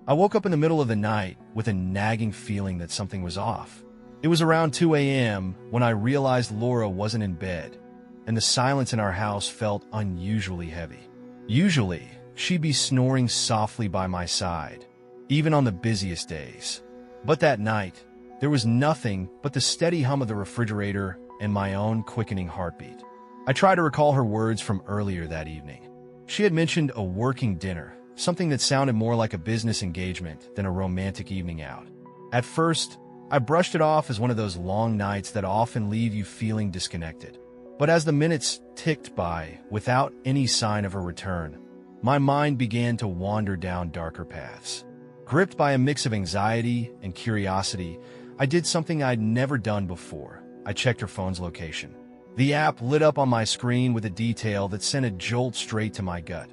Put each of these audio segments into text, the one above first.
I woke up in the middle of the night with a nagging feeling that something was off. It was around 2 a.m. when I realized Laura wasn't in bed, and the silence in our house felt unusually heavy. Usually, she'd be snoring softly by my side, even on the busiest days. But that night, there was nothing but the steady hum of the refrigerator and my own quickening heartbeat. I tried to recall her words from earlier that evening. She had mentioned a working dinner, something that sounded more like a business engagement than a romantic evening out. At first, I brushed it off as one of those long nights that often leave you feeling disconnected. But as the minutes ticked by without any sign of her return, my mind began to wander down darker paths. Gripped by a mix of anxiety and curiosity, I did something I'd never done before. I checked her phone's location. The app lit up on my screen with a detail that sent a jolt straight to my gut.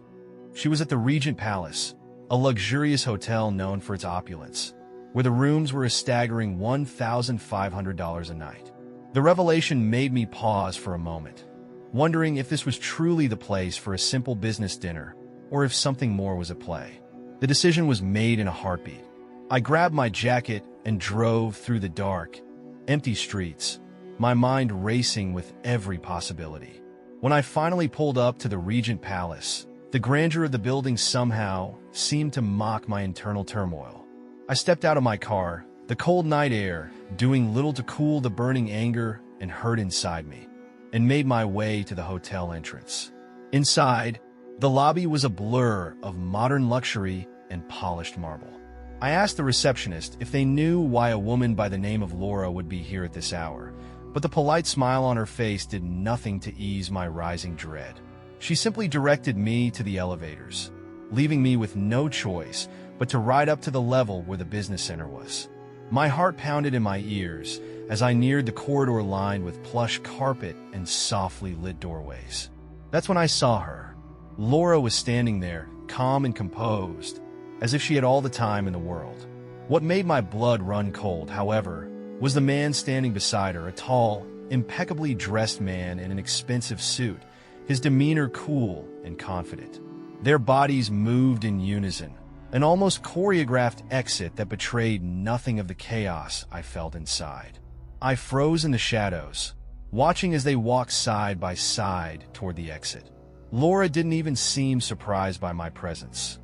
She was at the Regent Palace, a luxurious hotel known for its opulence, where the rooms were a staggering $1,500 a night. The revelation made me pause for a moment, wondering if this was truly the place for a simple business dinner or if something more was at play. The decision was made in a heartbeat. I grabbed my jacket and drove through the dark, empty streets, my mind racing with every possibility. When I finally pulled up to the Regent Palace, the grandeur of the building somehow seemed to mock my internal turmoil. I stepped out of my car, the cold night air doing little to cool the burning anger and hurt inside me, and made my way to the hotel entrance. Inside, the lobby was a blur of modern luxury and polished marble. I asked the receptionist if they knew why a woman by the name of Laura would be here at this hour, but the polite smile on her face did nothing to ease my rising dread. She simply directed me to the elevators, leaving me with no choice but to ride up to the level where the business center was. My heart pounded in my ears as I neared the corridor lined with plush carpet and softly lit doorways. That's when I saw her. Laura was standing there, calm and composed, as if she had all the time in the world. What made my blood run cold, however, was the man standing beside her, a tall, impeccably dressed man in an expensive suit, his demeanor cool and confident. Their bodies moved in unison, an almost choreographed exit that betrayed nothing of the chaos I felt inside. I froze in the shadows, watching as they walked side by side toward the exit. Laura didn't even seem surprised by my presence.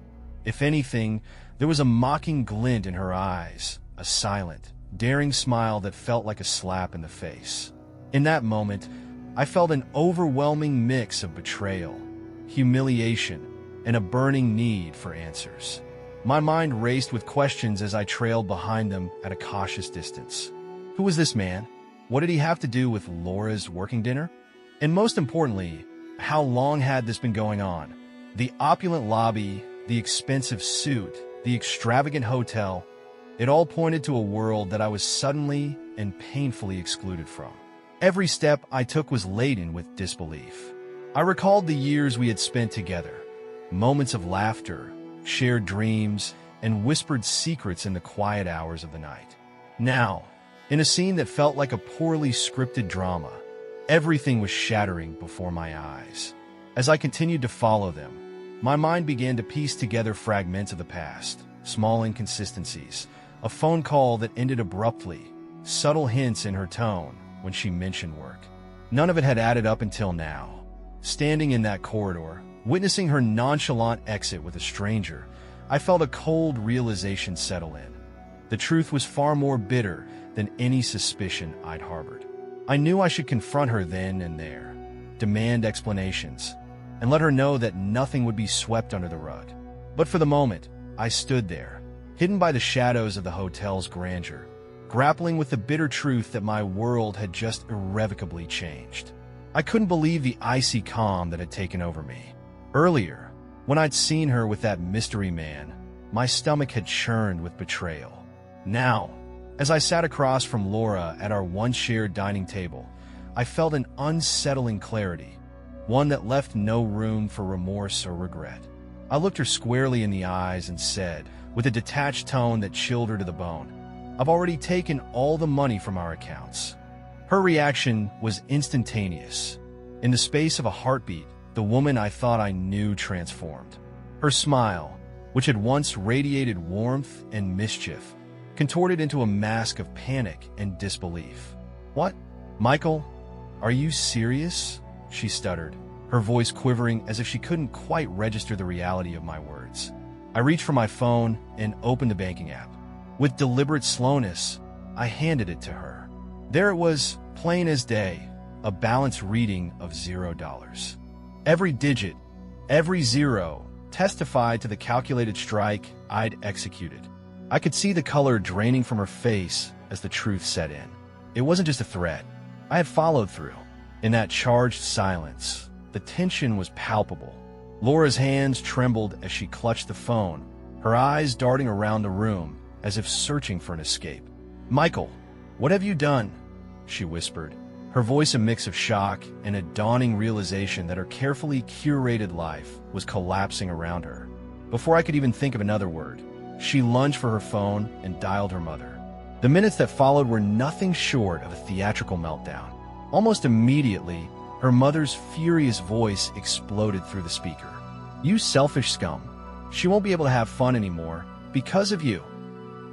If anything, there was a mocking glint in her eyes, a silent, daring smile that felt like a slap in the face. In that moment, I felt an overwhelming mix of betrayal, humiliation, and a burning need for answers. My mind raced with questions as I trailed behind them at a cautious distance. Who was this man? What did he have to do with Laura's working dinner? And most importantly, how long had this been going on? The opulent lobby, the expensive suit, the extravagant hotel, it all pointed to a world that I was suddenly and painfully excluded from. Every step I took was laden with disbelief. I recalled the years we had spent together, moments of laughter, shared dreams, and whispered secrets in the quiet hours of the night. Now, in a scene that felt like a poorly scripted drama, everything was shattering before my eyes. As I continued to follow them, my mind began to piece together fragments of the past, small inconsistencies, a phone call that ended abruptly, subtle hints in her tone when she mentioned work. None of it had added up until now. Standing in that corridor, witnessing her nonchalant exit with a stranger, I felt a cold realization settle in. The truth was far more bitter than any suspicion I'd harbored. I knew I should confront her then and there, demand explanations, and let her know that nothing would be swept under the rug. But for the moment, I stood there, hidden by the shadows of the hotel's grandeur, grappling with the bitter truth that my world had just irrevocably changed. I couldn't believe the icy calm that had taken over me. Earlier, when I'd seen her with that mystery man, my stomach had churned with betrayal. Now, as I sat across from Laura at our once-shared dining table, I felt an unsettling clarity, one that left no room for remorse or regret. I looked her squarely in the eyes and said, with a detached tone that chilled her to the bone, "I've already taken all the money from our accounts." Her reaction was instantaneous. In the space of a heartbeat, the woman I thought I knew transformed. Her smile, which had once radiated warmth and mischief, contorted into a mask of panic and disbelief. "What? Michael? Are you serious?" she stuttered, her voice quivering as if she couldn't quite register the reality of my words. I reached for my phone and opened the banking app. With deliberate slowness, I handed it to her. There it was, plain as day, a balanced reading of $0. Every digit, every zero, testified to the calculated strike I'd executed. I could see the color draining from her face as the truth set in. It wasn't just a threat. I had followed through. In that charged silence, the tension was palpable. Laura's hands trembled as she clutched the phone, her eyes darting around the room as if searching for an escape. "Michael, what have you done?" she whispered, her voice a mix of shock and a dawning realization that her carefully curated life was collapsing around her. Before I could even think of another word, she lunged for her phone and dialed her mother. The minutes that followed were nothing short of a theatrical meltdown. Almost immediately, her mother's furious voice exploded through the speaker. "You selfish scum. She won't be able to have fun anymore because of you."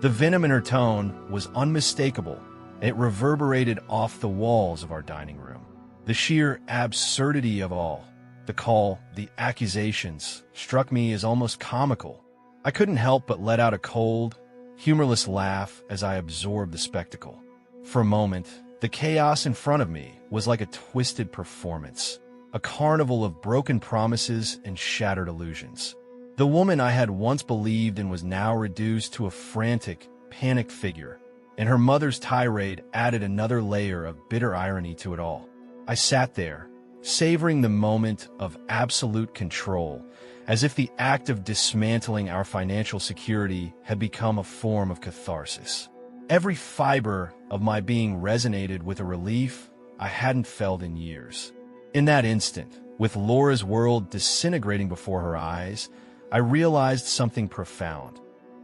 The venom in her tone was unmistakable. It reverberated off the walls of our dining room. The sheer absurdity of all, the call, the accusations, struck me as almost comical. I couldn't help but let out a cold, humorless laugh as I absorbed the spectacle. For a moment, the chaos in front of me was like a twisted performance, a carnival of broken promises and shattered illusions. The woman I had once believed in was now reduced to a frantic, panicked figure, and her mother's tirade added another layer of bitter irony to it all. I sat there, savoring the moment of absolute control, as if the act of dismantling our financial security had become a form of catharsis. Every fiber of my being resonated with a relief I hadn't felt in years. In that instant, with Laura's world disintegrating before her eyes, I realized something profound.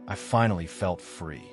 I finally felt free.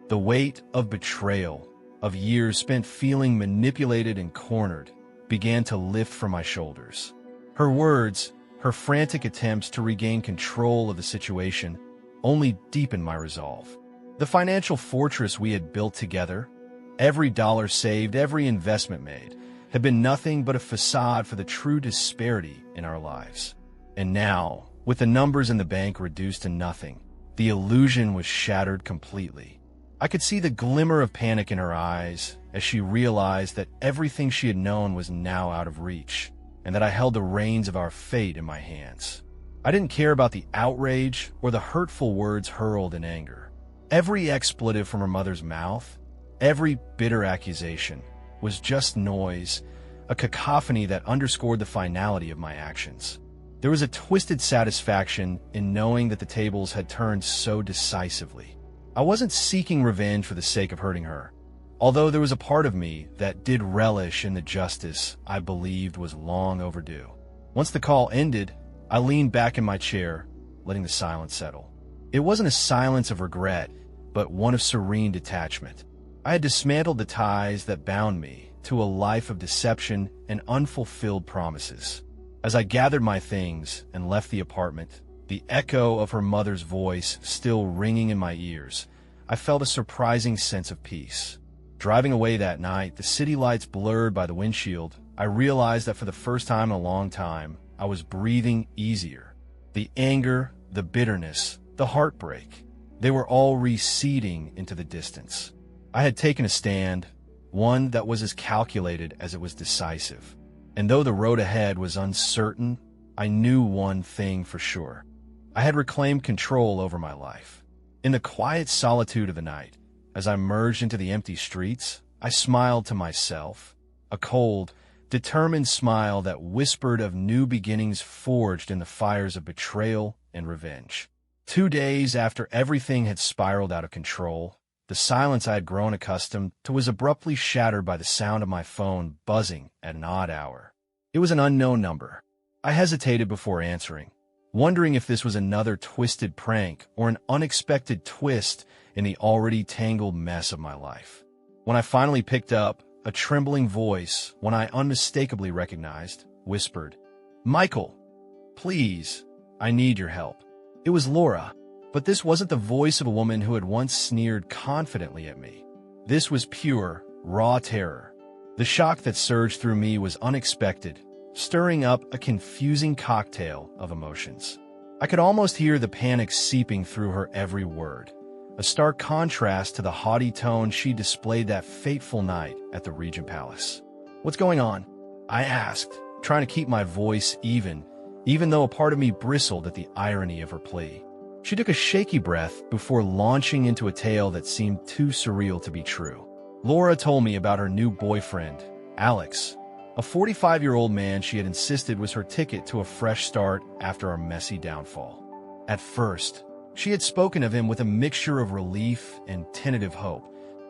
The weight of betrayal, of years spent feeling manipulated and cornered, began to lift from my shoulders. Her words, her frantic attempts to regain control of the situation, only deepened my resolve. The financial fortress we had built together, every dollar saved, every investment made, had been nothing but a facade for the true disparity in our lives. And now, with the numbers in the bank reduced to nothing, the illusion was shattered completely. I could see the glimmer of panic in her eyes as she realized that everything she had known was now out of reach, and that I held the reins of our fate in my hands. I didn't care about the outrage or the hurtful words hurled in anger. Every expletive from her mother's mouth, every bitter accusation, was just noise, a cacophony that underscored the finality of my actions. There was a twisted satisfaction in knowing that the tables had turned so decisively. I wasn't seeking revenge for the sake of hurting her, although there was a part of me that did relish in the justice I believed was long overdue. Once the call ended, I leaned back in my chair, letting the silence settle. It wasn't a silence of regret, but one of serene detachment. I had dismantled the ties that bound me to a life of deception and unfulfilled promises. As I gathered my things and left the apartment, the echo of her mother's voice still ringing in my ears, I felt a surprising sense of peace. Driving away that night, the city lights blurred by the windshield, I realized that for the first time in a long time, I was breathing easier. The anger, the bitterness, the heartbreak, they were all receding into the distance. I had taken a stand, one that was as calculated as it was decisive. And though the road ahead was uncertain, I knew one thing for sure. I had reclaimed control over my life. In the quiet solitude of the night, as I merged into the empty streets, I smiled to myself, a cold, determined smile that whispered of new beginnings forged in the fires of betrayal and revenge. 2 days after everything had spiraled out of control, the silence I had grown accustomed to was abruptly shattered by the sound of my phone buzzing at an odd hour. It was an unknown number. I hesitated before answering, wondering if this was another twisted prank or an unexpected twist in the already tangled mess of my life. When I finally picked up, a trembling voice, one I unmistakably recognized, whispered, "Michael, please, I need your help." It was Laura. But this wasn't the voice of a woman who had once sneered confidently at me. This was pure, raw terror. The shock that surged through me was unexpected, stirring up a confusing cocktail of emotions. I could almost hear the panic seeping through her every word, a stark contrast to the haughty tone she displayed that fateful night at the Regent Palace. "What's going on?" I asked, trying to keep my voice even though a part of me bristled at the irony of her plea. She took a shaky breath before launching into a tale that seemed too surreal to be true. Laura told me about her new boyfriend, Alex, a 45-year-old man she had insisted was her ticket to a fresh start after our messy downfall. At first, she had spoken of him with a mixture of relief and tentative hope,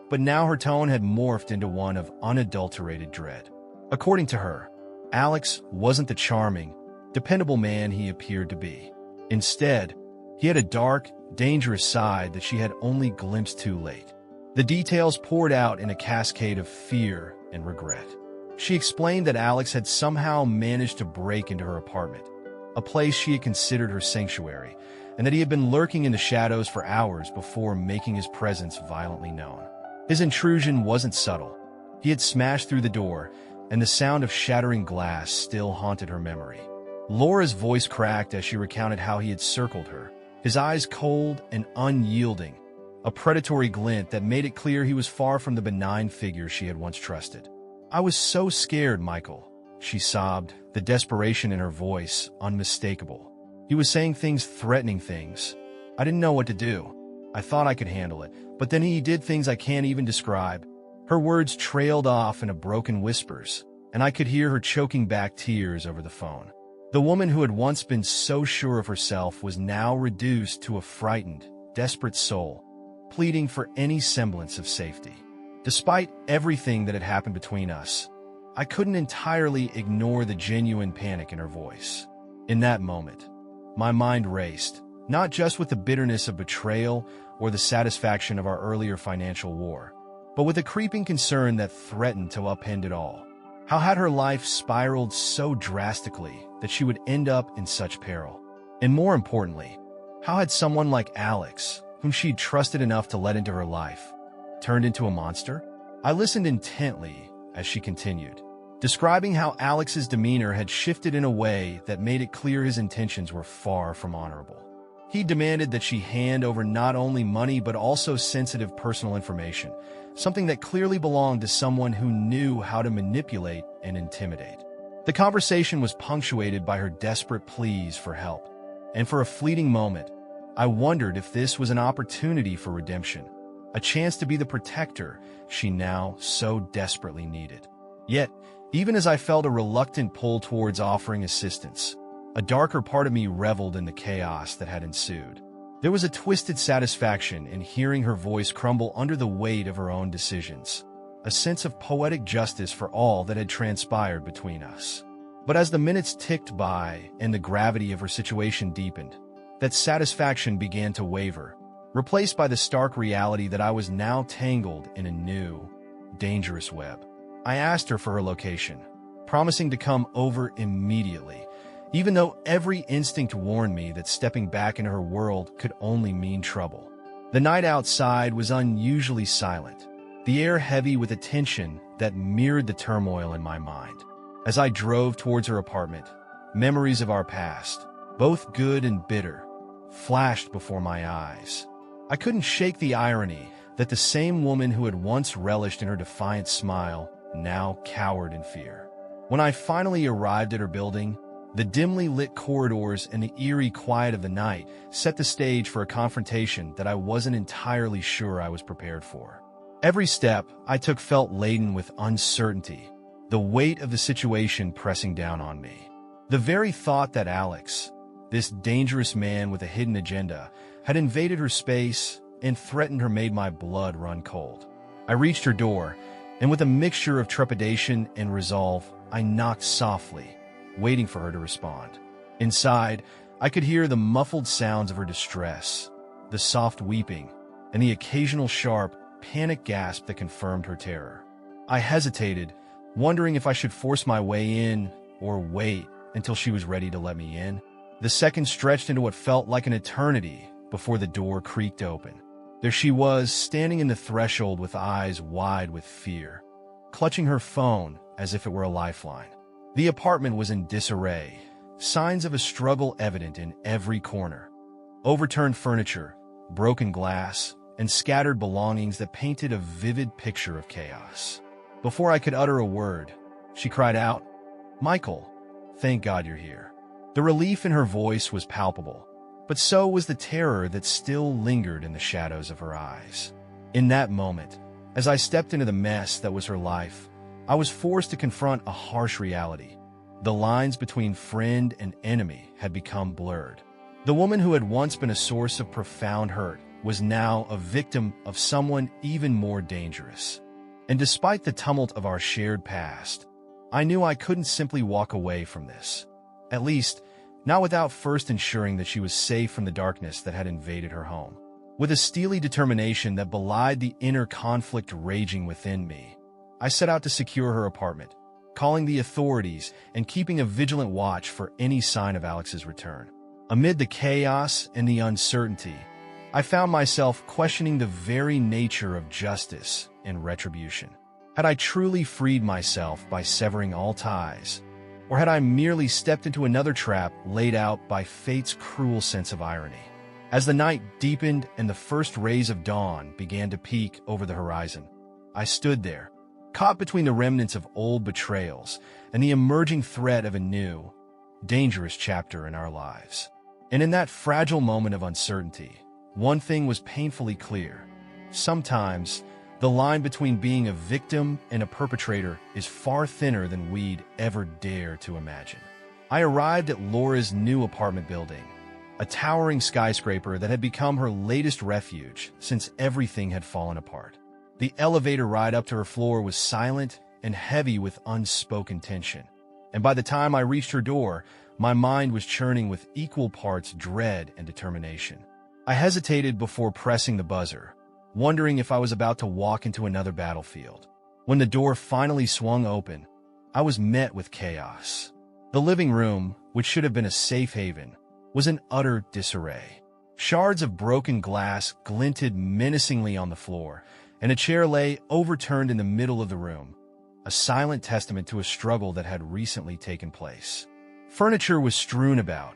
but now her tone had morphed into one of unadulterated dread. According to her, Alex wasn't the charming, dependable man he appeared to be. Instead, he had a dark, dangerous side that she had only glimpsed too late. The details poured out in a cascade of fear and regret. She explained that Alex had somehow managed to break into her apartment, a place she had considered her sanctuary, and that he had been lurking in the shadows for hours before making his presence violently known. His intrusion wasn't subtle. He had smashed through the door, and the sound of shattering glass still haunted her memory. Laura's voice cracked as she recounted how he had circled her, his eyes cold and unyielding, a predatory glint that made it clear he was far from the benign figure she had once trusted. "I was so scared, Michael," she sobbed, the desperation in her voice unmistakable. "He was saying things, threatening things. I didn't know what to do. I thought I could handle it, but then he did things I can't even describe." Her words trailed off in a broken whispers, and I could hear her choking back tears over the phone. The woman who had once been so sure of herself was now reduced to a frightened, desperate soul, pleading for any semblance of safety. Despite everything that had happened between us, I couldn't entirely ignore the genuine panic in her voice. In that moment, my mind raced, not just with the bitterness of betrayal or the satisfaction of our earlier financial war, but with a creeping concern that threatened to upend it all. How had her life spiraled so drastically that she would end up in such peril? And more importantly, how had someone like Alex, whom she'd trusted enough to let into her life, turned into a monster? I listened intently as she continued, describing how Alex's demeanor had shifted in a way that made it clear his intentions were far from honorable. He demanded that she hand over not only money but also sensitive personal information, something that clearly belonged to someone who knew how to manipulate and intimidate. The conversation was punctuated by her desperate pleas for help, and for a fleeting moment, I wondered if this was an opportunity for redemption, a chance to be the protector she now so desperately needed. Yet, even as I felt a reluctant pull towards offering assistance, a darker part of me reveled in the chaos that had ensued. There was a twisted satisfaction in hearing her voice crumble under the weight of her own decisions, a sense of poetic justice for all that had transpired between us. But as the minutes ticked by and the gravity of her situation deepened, that satisfaction began to waver, replaced by the stark reality that I was now tangled in a new, dangerous web. I asked her for her location, promising to come over immediately, even though every instinct warned me that stepping back into her world could only mean trouble. The night outside was unusually silent, the air heavy with a tension that mirrored the turmoil in my mind. As I drove towards her apartment, memories of our past, both good and bitter, flashed before my eyes. I couldn't shake the irony that the same woman who had once relished in her defiant smile now cowered in fear. When I finally arrived at her building, the dimly lit corridors and the eerie quiet of the night set the stage for a confrontation that I wasn't entirely sure I was prepared for. Every step I took felt laden with uncertainty, the weight of the situation pressing down on me. The very thought that Alex, this dangerous man with a hidden agenda, had invaded her space and threatened her made my blood run cold. I reached her door, and with a mixture of trepidation and resolve, I knocked softly, waiting for her to respond. Inside, I could hear the muffled sounds of her distress, the soft weeping, and the occasional sharp, panic gasp that confirmed her terror. I hesitated, wondering if I should force my way in or wait until she was ready to let me in. The seconds stretched into what felt like an eternity before the door creaked open. There she was, standing in the threshold with eyes wide with fear, clutching her phone as if it were a lifeline. The apartment was in disarray, signs of a struggle evident in every corner. Overturned furniture, broken glass, and scattered belongings that painted a vivid picture of chaos. Before I could utter a word, she cried out, "Michael, thank God you're here." The relief in her voice was palpable, but so was the terror that still lingered in the shadows of her eyes. In that moment, as I stepped into the mess that was her life, I was forced to confront a harsh reality. The lines between friend and enemy had become blurred. The woman who had once been a source of profound hurt was now a victim of someone even more dangerous. And despite the tumult of our shared past, I knew I couldn't simply walk away from this. At least, not without first ensuring that she was safe from the darkness that had invaded her home. With a steely determination that belied the inner conflict raging within me, I set out to secure her apartment, calling the authorities and keeping a vigilant watch for any sign of Alex's return. Amid the chaos and the uncertainty, I found myself questioning the very nature of justice and retribution. Had I truly freed myself by severing all ties, or had I merely stepped into another trap laid out by fate's cruel sense of irony? As the night deepened and the first rays of dawn began to peek over the horizon, I stood there, caught between the remnants of old betrayals and the emerging threat of a new, dangerous chapter in our lives. And in that fragile moment of uncertainty, one thing was painfully clear. Sometimes, the line between being a victim and a perpetrator is far thinner than we'd ever dare to imagine. I arrived at Laura's new apartment building, a towering skyscraper that had become her latest refuge since everything had fallen apart. The elevator ride up to her floor was silent and heavy with unspoken tension, and by the time I reached her door, my mind was churning with equal parts dread and determination. I hesitated before pressing the buzzer, wondering if I was about to walk into another battlefield. When the door finally swung open, I was met with chaos. The living room, which should have been a safe haven, was in utter disarray. Shards of broken glass glinted menacingly on the floor, and a chair lay overturned in the middle of the room, a silent testament to a struggle that had recently taken place. Furniture was strewn about,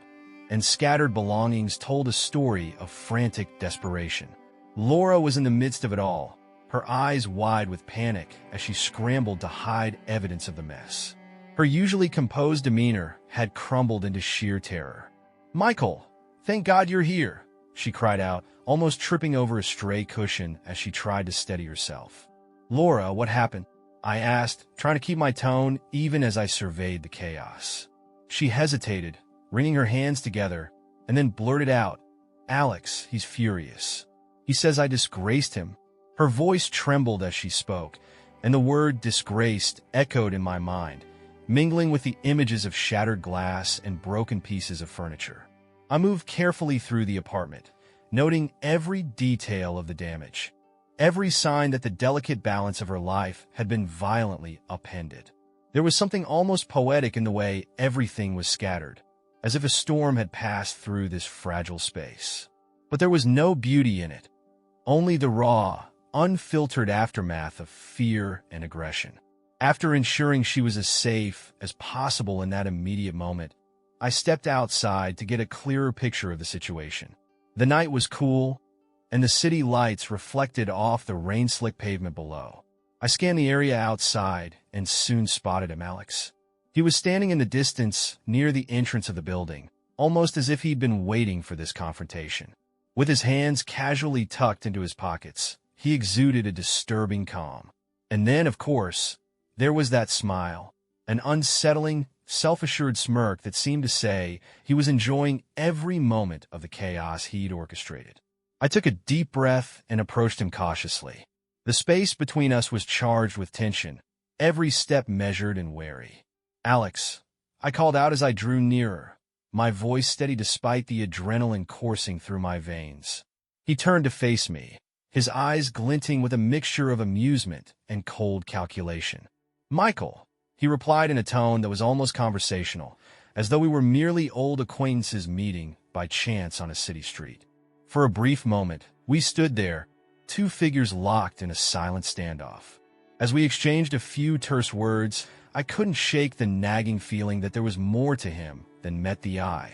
and scattered belongings told a story of frantic desperation. Laura was in the midst of it all, her eyes wide with panic as she scrambled to hide evidence of the mess. Her usually composed demeanor had crumbled into sheer terror. "Michael, thank God you're here," she cried out, almost tripping over a stray cushion as she tried to steady herself. "Laura, what happened?" I asked, trying to keep my tone even as I surveyed the chaos. She hesitated, wringing her hands together, and then blurted out, "Alex, he's furious. He says I disgraced him." Her voice trembled as she spoke, and the word disgraced echoed in my mind, mingling with the images of shattered glass and broken pieces of furniture. I moved carefully through the apartment, noting every detail of the damage, every sign that the delicate balance of her life had been violently upended. There was something almost poetic in the way everything was scattered, as if a storm had passed through this fragile space. But there was no beauty in it, only the raw, unfiltered aftermath of fear and aggression. After ensuring she was as safe as possible in that immediate moment, I stepped outside to get a clearer picture of the situation. The night was cool, and the city lights reflected off the rain-slick pavement below. I scanned the area outside and soon spotted him, Alex. He was standing in the distance near the entrance of the building, almost as if he'd been waiting for this confrontation. With his hands casually tucked into his pockets, he exuded a disturbing calm. And then, of course, there was that smile, an unsettling, self-assured smirk that seemed to say he was enjoying every moment of the chaos he'd orchestrated. I took a deep breath and approached him cautiously. The space between us was charged with tension, every step measured and wary. "Alex," I called out as I drew nearer, my voice steady despite the adrenaline coursing through my veins. He turned to face me, his eyes glinting with a mixture of amusement and cold calculation. "Michael," he replied in a tone that was almost conversational, as though we were merely old acquaintances meeting by chance on a city street. For a brief moment, we stood there, two figures locked in a silent standoff. As we exchanged a few terse words, I couldn't shake the nagging feeling that there was more to him than met the eye.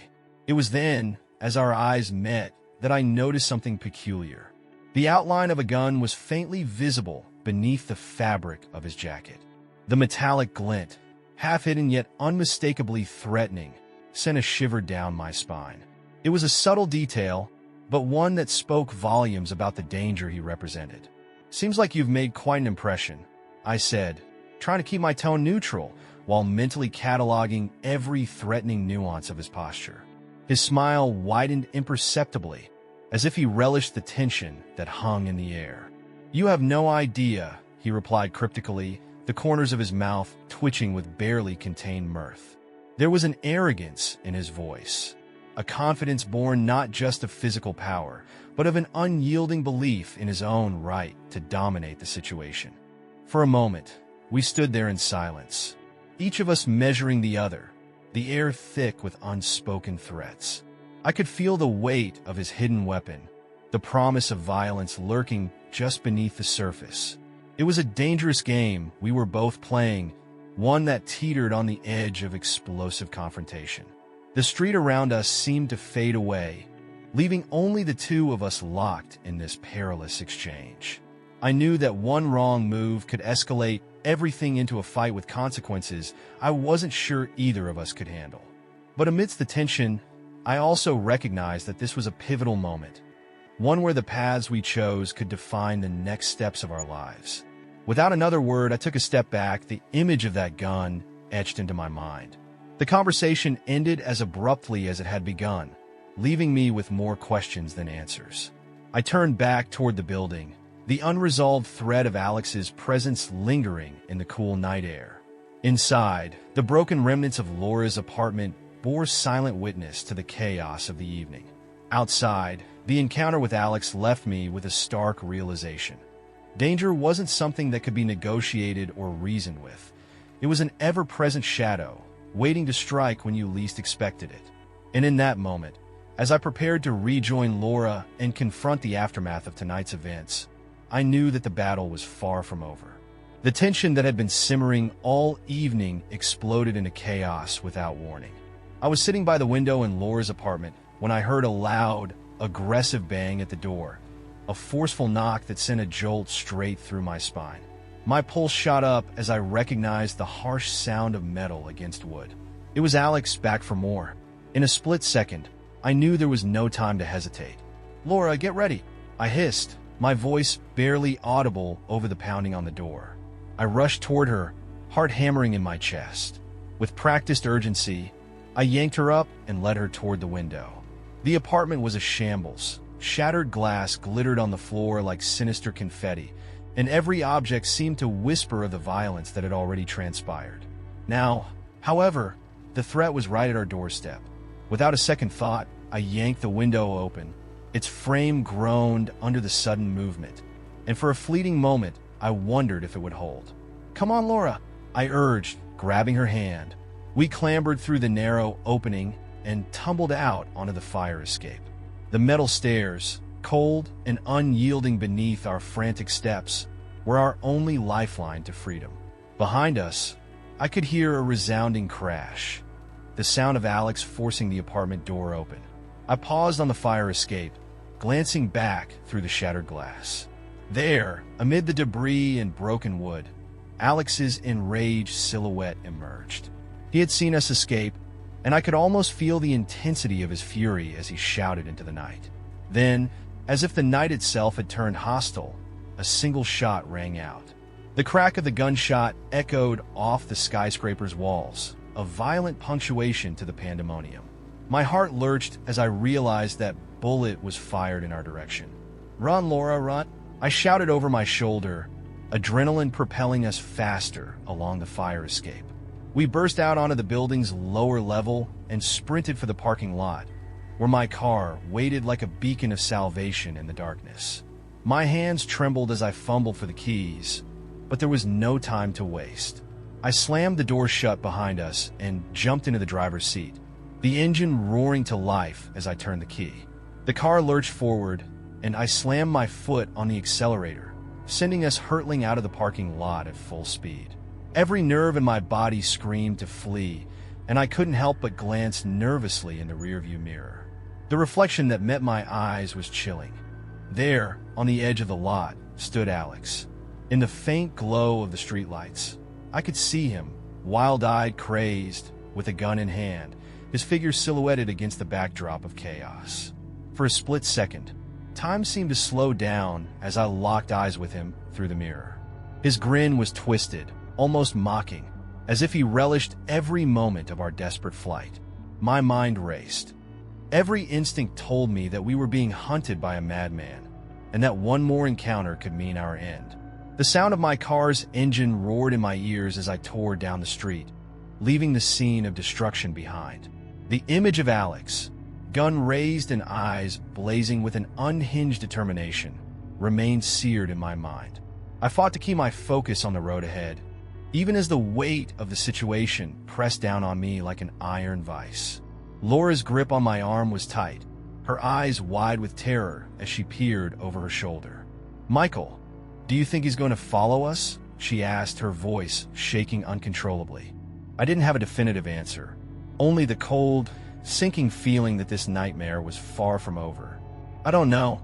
It was then, as our eyes met, that I noticed something peculiar. The outline of a gun was faintly visible beneath the fabric of his jacket. The metallic glint, half hidden yet unmistakably threatening, sent a shiver down my spine. It was a subtle detail, but one that spoke volumes about the danger he represented. "Seems like you've made quite an impression," I said, trying to keep my tone neutral while mentally cataloging every threatening nuance of his posture. His smile widened imperceptibly, as if he relished the tension that hung in the air. "You have no idea," he replied cryptically, the corners of his mouth twitching with barely contained mirth. There was an arrogance in his voice, a confidence born not just of physical power, but of an unyielding belief in his own right to dominate the situation. For a moment, we stood there in silence, each of us measuring the other, the air thick with unspoken threats. I could feel the weight of his hidden weapon, the promise of violence lurking just beneath the surface. It was a dangerous game we were both playing, one that teetered on the edge of explosive confrontation. The street around us seemed to fade away, leaving only the two of us locked in this perilous exchange. I knew that one wrong move could escalate everything into a fight with consequences I wasn't sure either of us could handle. But amidst the tension, I also recognized that this was a pivotal moment, one where the paths we chose could define the next steps of our lives. Without another word, I took a step back, the image of that gun etched into my mind. The conversation ended as abruptly as it had begun, leaving me with more questions than answers. I turned back toward the building, the unresolved threat of Alex's presence lingering in the cool night air. Inside, the broken remnants of Laura's apartment bore silent witness to the chaos of the evening. Outside, the encounter with Alex left me with a stark realization. Danger wasn't something that could be negotiated or reasoned with. It was an ever-present shadow, waiting to strike when you least expected it. And in that moment, as I prepared to rejoin Laura and confront the aftermath of tonight's events, I knew that the battle was far from over. The tension that had been simmering all evening exploded into chaos without warning. I was sitting by the window in Laura's apartment when I heard a loud, aggressive bang at the door, a forceful knock that sent a jolt straight through my spine. My pulse shot up as I recognized the harsh sound of metal against wood. It was Alex back for more. In a split second, I knew there was no time to hesitate. "Laura, get ready," I hissed, my voice barely audible over the pounding on the door. I rushed toward her, heart hammering in my chest. With practiced urgency, I yanked her up and led her toward the window. The apartment was a shambles. Shattered glass glittered on the floor like sinister confetti, and every object seemed to whisper of the violence that had already transpired. Now, however, the threat was right at our doorstep. Without a second thought, I yanked the window open. Its frame groaned under the sudden movement, and for a fleeting moment, I wondered if it would hold. "Come on, Laura," I urged, grabbing her hand. We clambered through the narrow opening and tumbled out onto the fire escape. The metal stairs, cold and unyielding beneath our frantic steps, were our only lifeline to freedom. Behind us, I could hear a resounding crash, the sound of Alex forcing the apartment door open. I paused on the fire escape, glancing back through the shattered glass. There, amid the debris and broken wood, Alex's enraged silhouette emerged. He had seen us escape, and I could almost feel the intensity of his fury as he shouted into the night. Then, as if the night itself had turned hostile, a single shot rang out. The crack of the gunshot echoed off the skyscraper's walls, a violent punctuation to the pandemonium. My heart lurched as I realized that bullet was fired in our direction. "Run, Laura, run!" I shouted over my shoulder, adrenaline propelling us faster along the fire escape. We burst out onto the building's lower level and sprinted for the parking lot, where my car waited like a beacon of salvation in the darkness. My hands trembled as I fumbled for the keys, but there was no time to waste. I slammed the door shut behind us and jumped into the driver's seat, the engine roaring to life as I turned the key. The The car lurched forward, and I slammed my foot on the accelerator, sending us hurtling out of the parking lot at full speed. Every nerve in my body screamed to flee, and I couldn't help but glance nervously in the rearview mirror. The reflection that met my eyes was chilling. There, on the edge of the lot, stood Alex. In the faint glow of the streetlights, I could see him, wild-eyed, crazed, with a gun in hand, his figure silhouetted against the backdrop of chaos. For a split second, time seemed to slow down as I locked eyes with him through the mirror. His grin was twisted, almost mocking, as if he relished every moment of our desperate flight. My mind raced. Every instinct told me that we were being hunted by a madman, and that one more encounter could mean our end. The sound of my car's engine roared in my ears as I tore down the street, leaving the scene of destruction behind. The image of Alex, gun raised and eyes blazing with an unhinged determination, remained seared in my mind. I fought to keep my focus on the road ahead, even as the weight of the situation pressed down on me like an iron vice. Laura's grip on my arm was tight, her eyes wide with terror as she peered over her shoulder. "Michael, do you think he's going to follow us?" she asked, her voice shaking uncontrollably. I didn't have a definitive answer, only the cold, sinking feeling that this nightmare was far from over. "I don't know,"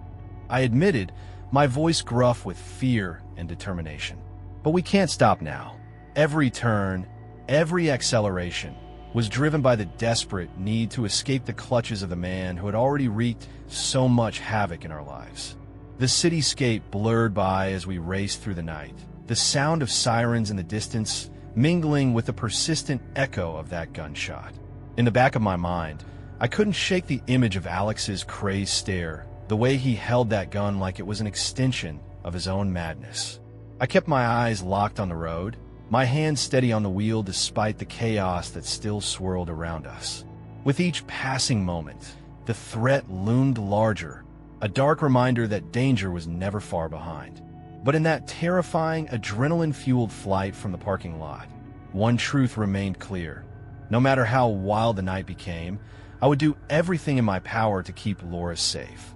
I admitted, my voice gruff with fear and determination. "But we can't stop now." Every turn, every acceleration, was driven by the desperate need to escape the clutches of the man who had already wreaked so much havoc in our lives. The cityscape blurred by as we raced through the night, the sound of sirens in the distance mingling with the persistent echo of that gunshot. In the back of my mind, I couldn't shake the image of Alex's crazed stare, the way he held that gun like it was an extension of his own madness. I kept my eyes locked on the road, my hands steady on the wheel despite the chaos that still swirled around us. With each passing moment, the threat loomed larger, a dark reminder that danger was never far behind. But in that terrifying, adrenaline-fueled flight from the parking lot, one truth remained clear. No matter how wild the night became, I would do everything in my power to keep Laura safe,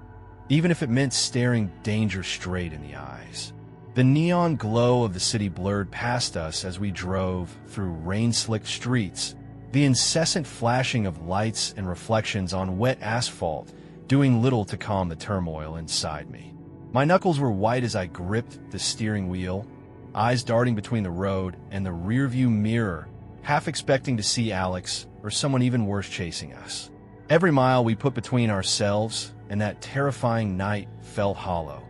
even if it meant staring danger straight in the eyes. The neon glow of the city blurred past us as we drove through rain-slicked streets, the incessant flashing of lights and reflections on wet asphalt doing little to calm the turmoil inside me. My knuckles were white as I gripped the steering wheel, eyes darting between the road and the rearview mirror, half expecting to see Alex or someone even worse chasing us. Every mile we put between ourselves and that terrifying night felt hollow.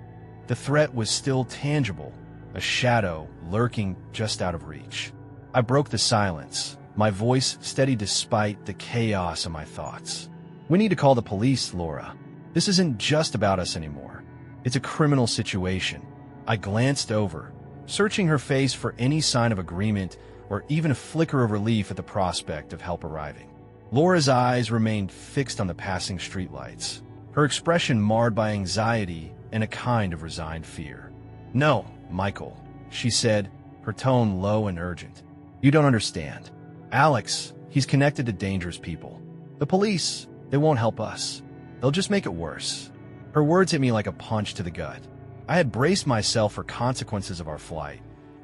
The threat was still tangible, a shadow lurking just out of reach. I broke the silence, my voice steady despite the chaos of my thoughts. "We need to call the police, Laura. This isn't just about us anymore. It's a criminal situation." I glanced over, searching her face for any sign of agreement or even a flicker of relief at the prospect of help arriving. Laura's eyes remained fixed on the passing streetlights, her expression marred by anxiety and a kind of resigned fear. "No, Michael," she said, her tone low and urgent. "You don't understand. Alex, he's connected to dangerous people. The police, they won't help us. They'll just make it worse." Her words hit me like a punch to the gut. I had braced myself for consequences of our flight,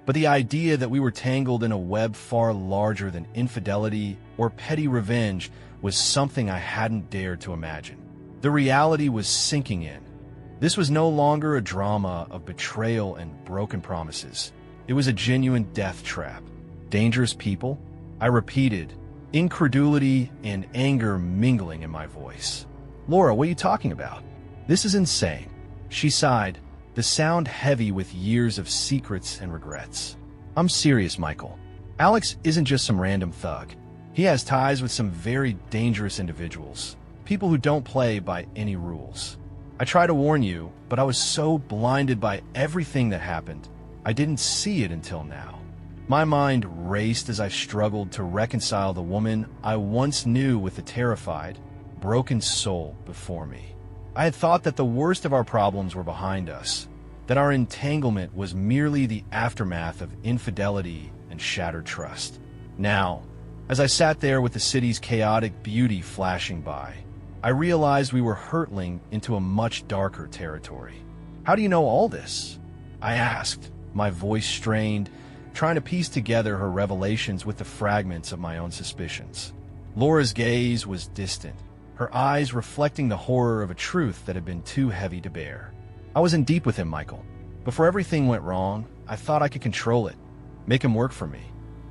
but the idea that we were tangled in a web far larger than infidelity or petty revenge was something I hadn't dared to imagine. The reality was sinking in. This was no longer a drama of betrayal and broken promises. It was a genuine death trap. Dangerous people? I repeated, incredulity and anger mingling in my voice. "Laura, what are you talking about? This is insane." She sighed, the sound heavy with years of secrets and regrets. "I'm serious, Michael. Alex isn't just some random thug. He has ties with some very dangerous individuals, people who don't play by any rules. I tried to warn you, but I was so blinded by everything that happened, I didn't see it until now." My mind raced as I struggled to reconcile the woman I once knew with the terrified, broken soul before me. I had thought that the worst of our problems were behind us, that our entanglement was merely the aftermath of infidelity and shattered trust. Now, as I sat there with the city's chaotic beauty flashing by, I realized we were hurtling into a much darker territory. "How do you know all this?" I asked, my voice strained, trying to piece together her revelations with the fragments of my own suspicions. Laura's gaze was distant, her eyes reflecting the horror of a truth that had been too heavy to bear. "I was in deep with him, Michael. Before everything went wrong, I thought I could control it, make him work for me.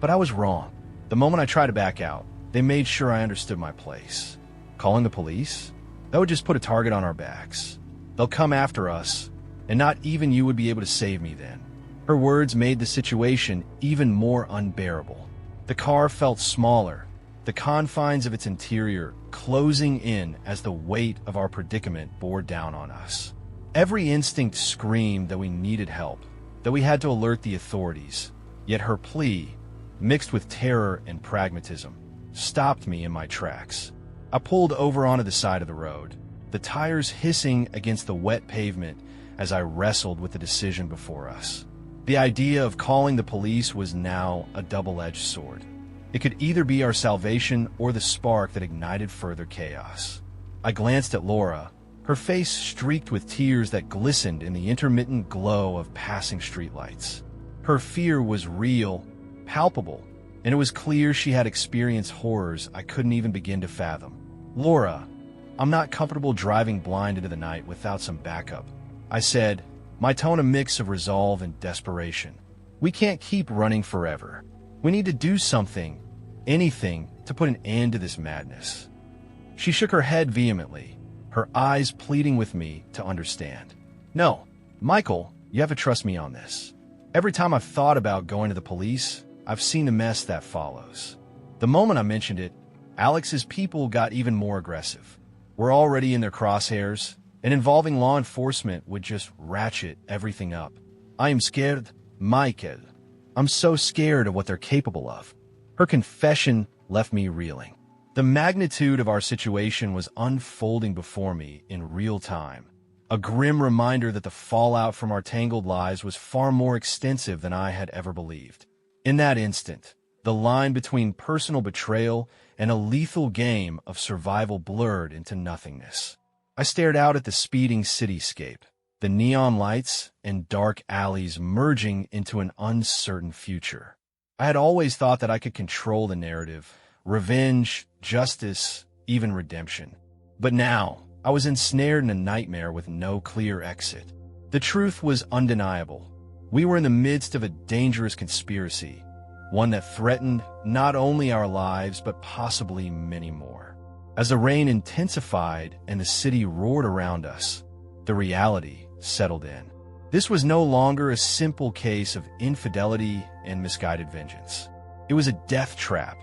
But I was wrong. The moment I tried to back out, they made sure I understood my place. Calling the police? That would just put a target on our backs. They'll come after us, and not even you would be able to save me then." Her words made the situation even more unbearable. The car felt smaller, the confines of its interior closing in as the weight of our predicament bore down on us. Every instinct screamed that we needed help, that we had to alert the authorities. Yet her plea, mixed with terror and pragmatism, stopped me in my tracks. I pulled over onto the side of the road, the tires hissing against the wet pavement as I wrestled with the decision before us. The idea of calling the police was now a double-edged sword. It could either be our salvation or the spark that ignited further chaos. I glanced at Laura, her face streaked with tears that glistened in the intermittent glow of passing streetlights. Her fear was real, palpable, and it was clear she had experienced horrors I couldn't even begin to fathom. "Laura, I'm not comfortable driving blind into the night without some backup," I said, my tone a mix of resolve and desperation. "We can't keep running forever. We need to do something, anything, to put an end to this madness." She shook her head vehemently, her eyes pleading with me to understand. "No, Michael, you have to trust me on this. Every time I've thought about going to the police, I've seen the mess that follows." The moment I mentioned it, Alex's people got even more aggressive. We're already in their crosshairs, and involving law enforcement would just ratchet everything up. "I am scared, Michael. I'm so scared of what they're capable of." Her confession left me reeling. The magnitude of our situation was unfolding before me in real time, a grim reminder that the fallout from our tangled lives was far more extensive than I had ever believed. In that instant, the line between personal betrayal and a lethal game of survival blurred into nothingness. I stared out at the speeding cityscape, the neon lights and dark alleys merging into an uncertain future. I had always thought that I could control the narrative, revenge, justice, even redemption. But now, I was ensnared in a nightmare with no clear exit. The truth was undeniable. We were in the midst of a dangerous conspiracy, one that threatened not only our lives but possibly many more. As the rain intensified and the city roared around us, the reality settled in. This was no longer a simple case of infidelity and misguided vengeance. It was a death trap,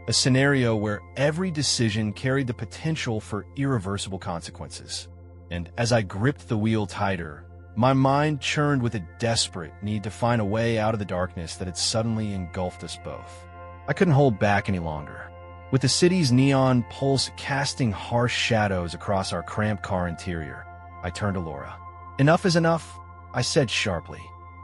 a scenario where every decision carried the potential for irreversible consequences. And as I gripped the wheel tighter, my mind churned with a desperate need to find a way out of the darkness that had suddenly engulfed us both. I couldn't hold back any longer. With the city's neon pulse casting harsh shadows across our cramped car interior, I turned to Laura. "Enough is enough," I said sharply.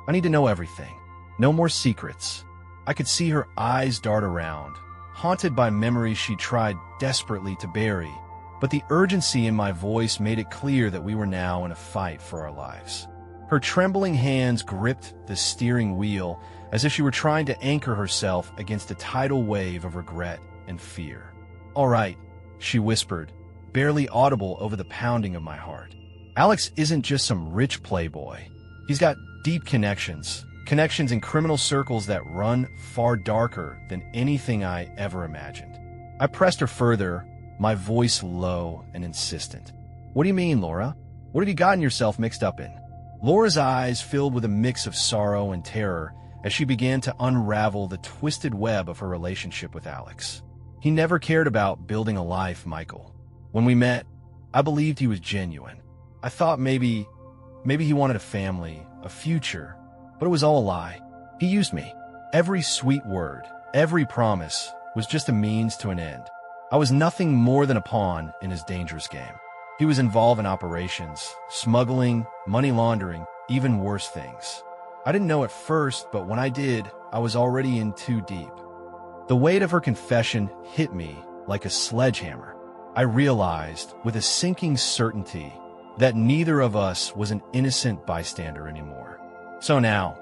"I need to know everything. No more secrets." I could see her eyes dart around, haunted by memories she tried desperately to bury, but the urgency in my voice made it clear that we were now in a fight for our lives. Her trembling hands gripped the steering wheel as if she were trying to anchor herself against a tidal wave of regret and fear. "All right," she whispered, barely audible over the pounding of my heart. "Alex isn't just some rich playboy. He's got deep connections in criminal circles that run far darker than anything I ever imagined." I pressed her further, my voice low and insistent. "What do you mean, Laura? What have you gotten yourself mixed up in?" Laura's eyes filled with a mix of sorrow and terror as she began to unravel the twisted web of her relationship with Alex. "He never cared about building a life, Michael. When we met, I believed he was genuine. I thought maybe he wanted a family, a future, but it was all a lie. He used me. Every sweet word, every promise was just a means to an end. I was nothing more than a pawn in his dangerous game. He was involved in operations, smuggling, money laundering, even worse things. I didn't know at first, but when I did, I was already in too deep." The weight of her confession hit me like a sledgehammer. I realized with a sinking certainty that neither of us was an innocent bystander anymore. "So now,"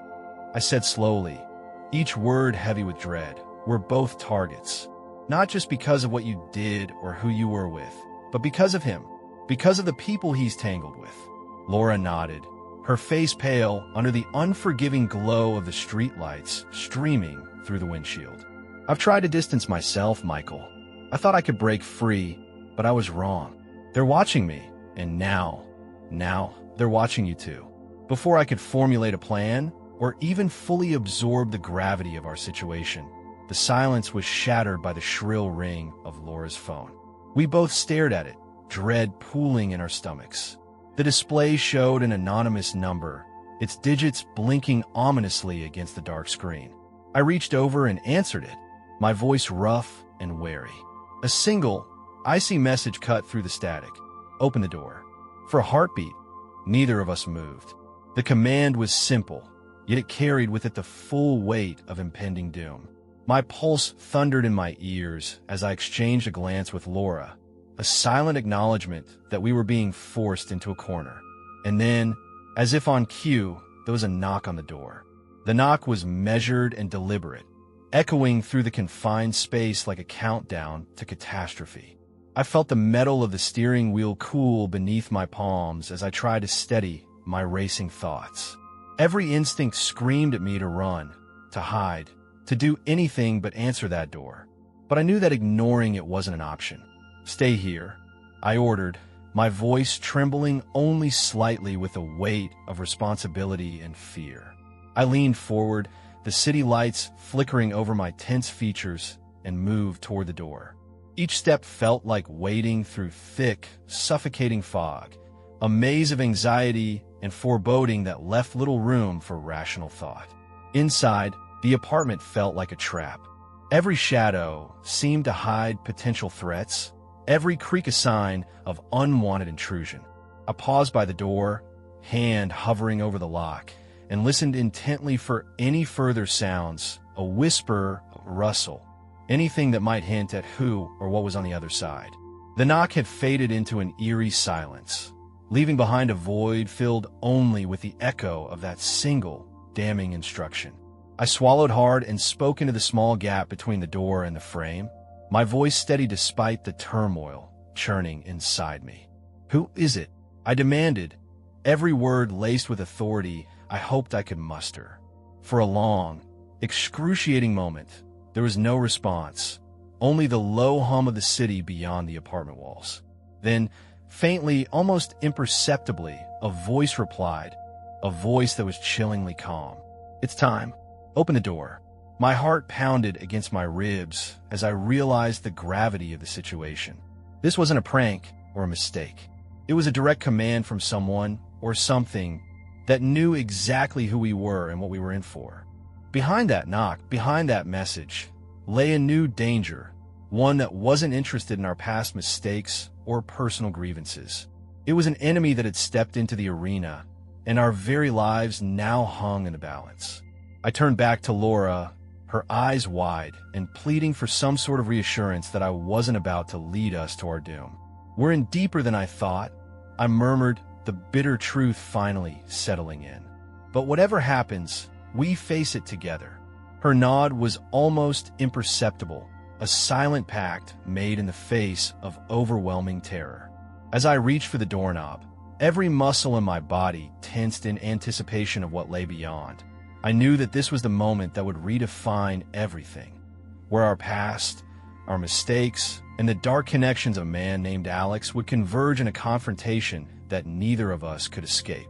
I said slowly, each word heavy with dread, "we're both targets. Not just because of what you did or who you were with, but because of him, because of the people he's tangled with." Laura nodded, her face pale under the unforgiving glow of the streetlights streaming through the windshield. "I've tried to distance myself, Michael. I thought I could break free, but I was wrong. They're watching me, and now they're watching you too." Before I could formulate a plan or even fully absorb the gravity of our situation, the silence was shattered by the shrill ring of Laura's phone. We both stared at it, dread pooling in our stomachs. The display showed an anonymous number, its digits blinking ominously against the dark screen. I reached over and answered it, my voice rough and wary. A single, icy message cut through the static. "Open the door." For a heartbeat, neither of us moved. The command was simple, yet it carried with it the full weight of impending doom. My pulse thundered in my ears as I exchanged a glance with Laura, a silent acknowledgement that we were being forced into a corner. And then, as if on cue, there was a knock on the door. The knock was measured and deliberate, echoing through the confined space like a countdown to catastrophe. I felt the metal of the steering wheel cool beneath my palms as I tried to steady my racing thoughts. Every instinct screamed at me to run, to hide, to do anything but answer that door. But I knew that ignoring it wasn't an option. "Stay here," I ordered, my voice trembling only slightly with the weight of responsibility and fear. I leaned forward, the city lights flickering over my tense features, and moved toward the door. Each step felt like wading through thick, suffocating fog, a maze of anxiety and foreboding that left little room for rational thought. Inside, the apartment felt like a trap. Every shadow seemed to hide potential threats, every creak a sign of unwanted intrusion. I paused by the door, hand hovering over the lock, and listened intently for any further sounds, a whisper, a rustle, anything that might hint at who or what was on the other side. The knock had faded into an eerie silence, leaving behind a void filled only with the echo of that single, damning instruction. I swallowed hard and spoke into the small gap between the door and the frame, my voice steady despite the turmoil churning inside me. "Who is it?" I demanded, every word laced with authority I hoped I could muster. For a long, excruciating moment, there was no response, only the low hum of the city beyond the apartment walls. Then, faintly, almost imperceptibly, a voice replied, a voice that was chillingly calm. "It's time. Open the door." My heart pounded against my ribs as I realized the gravity of the situation. This wasn't a prank or a mistake. It was a direct command from someone or something that knew exactly who we were and what we were in for. Behind that knock, behind that message, lay a new danger, one that wasn't interested in our past mistakes or personal grievances. It was an enemy that had stepped into the arena, and our very lives now hung in the balance. I turned back to Laura, her eyes wide and pleading for some sort of reassurance that I wasn't about to lead us to our doom. "We're in deeper than I thought," I murmured, the bitter truth finally settling in. "But whatever happens, we face it together." Her nod was almost imperceptible, a silent pact made in the face of overwhelming terror. As I reached for the doorknob, every muscle in my body tensed in anticipation of what lay beyond. I knew that this was the moment that would redefine everything, where our past, our mistakes, and the dark connections of a man named Alex would converge in a confrontation that neither of us could escape.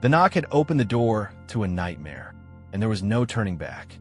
The knock had opened the door to a nightmare, and there was no turning back.